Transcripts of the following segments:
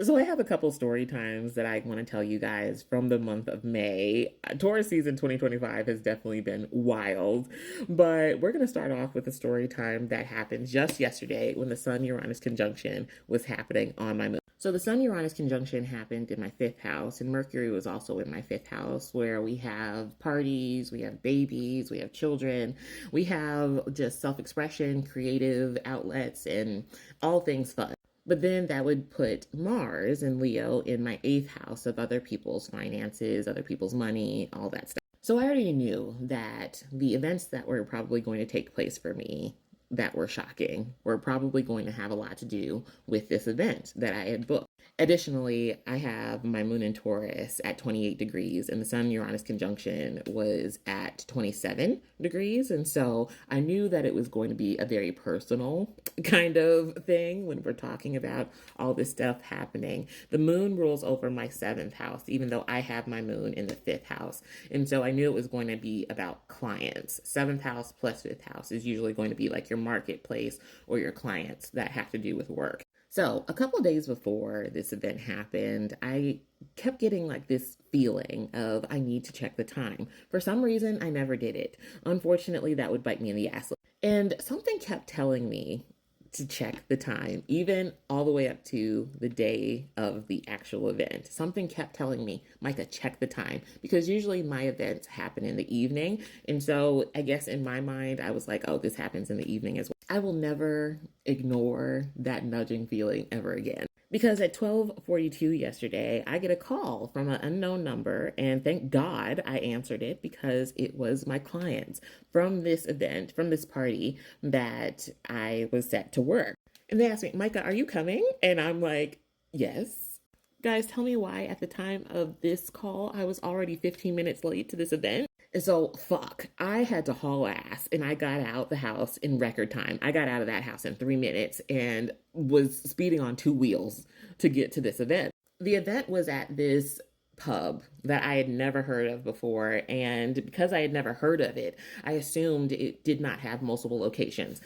So I have a couple story times that I want to tell you guys from the month of May. Taurus season 2025 has definitely been wild, but we're going to start off with a story time that happened just yesterday when the Sun-Uranus conjunction was happening on my moon. So the Sun-Uranus conjunction happened in my fifth house, and Mercury was also in my fifth house, where we have parties, we have babies, we have children, we have just self-expression, creative outlets, and all things fun. But then that would put Mars and Leo in my eighth house of other people's finances, other people's money, all that stuff. So I already knew that the events that were probably going to take place for me that were shocking were probably going to have a lot to do with this event that I had booked. Additionally, I have my moon in Taurus at 28 degrees, and the Sun Uranus conjunction was at 27 degrees. And so I knew that it was going to be a very personal kind of thing when we're talking about all this stuff happening. The moon rules over my seventh house, even though I have my moon in the fifth house. And so I knew it was going to be about clients. Seventh house plus fifth house is usually going to be like your marketplace or your clients that have to do with work. So, a couple of days before this event happened, I kept getting like this feeling of I need to check the time. For some reason, I never did it. Unfortunately, that would bite me in the ass. And something kept telling me to check the time, even all the way up to the day of the actual event. Something kept telling me, Micah, check the time, because usually my events happen in the evening. And so I guess in my mind, I was like, oh, this happens in the evening as well. I will never ignore that nudging feeling ever again. Because at 12:42 yesterday, I get a call from an unknown number, and thank God I answered it because it was my clients from this event, from this party that I was set to work. And they asked me, Micah, are you coming? And I'm like, yes. Guys, tell me why at the time of this call, I was already 15 minutes late to this event. And so, fuck, I had to haul ass and I got out the house in record time. I got out of that house in 3 minutes and was speeding on two wheels to get to this event. The event was at this pub that I had never heard of before. And because I had never heard of it, I assumed it did not have multiple locations.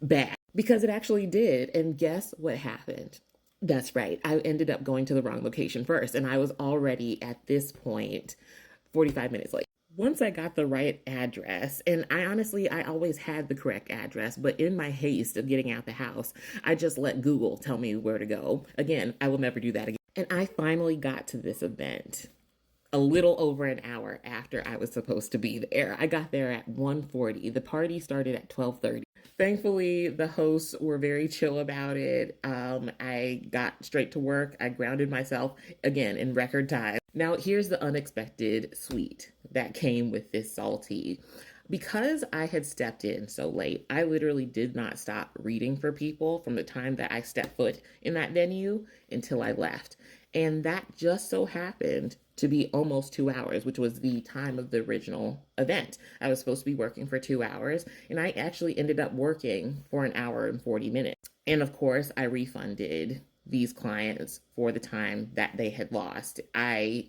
Bad. Because it actually did. And guess what happened? That's right. I ended up going to the wrong location first. And I was already at this point 45 minutes late. Once I got the right address, and I always had the correct address, but in my haste of getting out the house, I just let Google tell me where to go. Again, I will never do that again. And I finally got to this event a little over an hour after I was supposed to be there. I got there at 1:40. The party started at 12:30. Thankfully, the hosts were very chill about it. I got straight to work. I grounded myself again in record time. Now, here's the unexpected sweet that came with this salty. Because I had stepped in so late, I literally did not stop reading for people from the time that I stepped foot in that venue until I left. And that just so happened to be almost 2 hours, which was the time of the original event. I was supposed to be working for 2 hours, and I actually ended up working for an hour and 40 minutes. And of course, I refunded these clients for the time that they had lost. I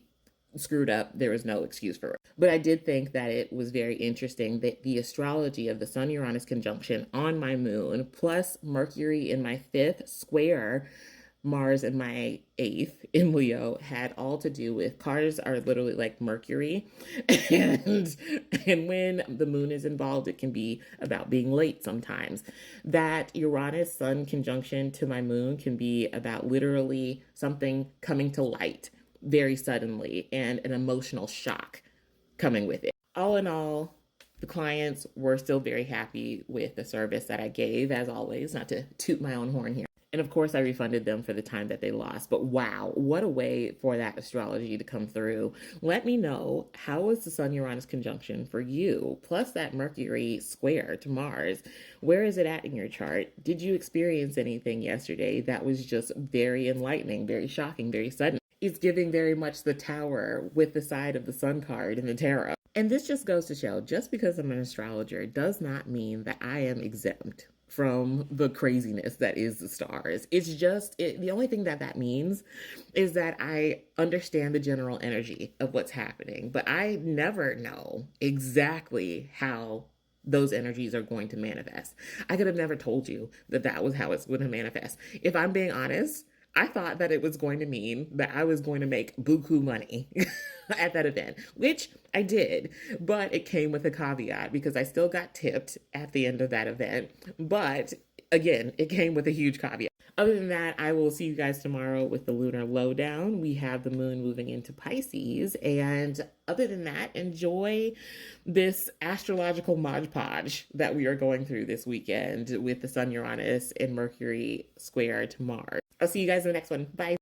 screwed up. There was no excuse for it. But I did think that it was very interesting that the astrology of the Sun Uranus conjunction on my moon, plus Mercury in my fifth square Mars in my eighth in Leo, had all to do with cars are literally like Mercury. and and when the moon is involved, it can be about being late sometimes. That Uranus Sun conjunction to my moon can be about literally something coming to light very suddenly and an emotional shock coming with it. All in all, the clients were still very happy with the service that I gave, as always, not to toot my own horn here. And of course, I refunded them for the time that they lost. But wow, what a way for that astrology to come through. Let me know, how was the Sun Uranus conjunction for you? Plus that Mercury square to Mars. Where is it at in your chart? Did you experience anything yesterday that was just very enlightening, very shocking, very sudden? It's giving very much the Tower with the side of the Sun card in the tarot. And this just goes to show, just because I'm an astrologer does not mean that I am exempt from the craziness that is the stars. It's just, the only thing that that means is that I understand the general energy of what's happening, but I never know exactly how those energies are going to manifest. I could have never told you that that was how it's going to manifest. If I'm being honest, I thought that it was going to mean that I was going to make buku money at that event, which I did, but it came with a caveat because I still got tipped at the end of that event. But again, it came with a huge caveat. Other than that, I will see you guys tomorrow with the lunar lowdown. We have the moon moving into Pisces. And other than that, enjoy this astrological Mod Podge that we are going through this weekend with the Sun, Uranus, and Mercury square to Mars. I'll see you guys in the next one. Bye.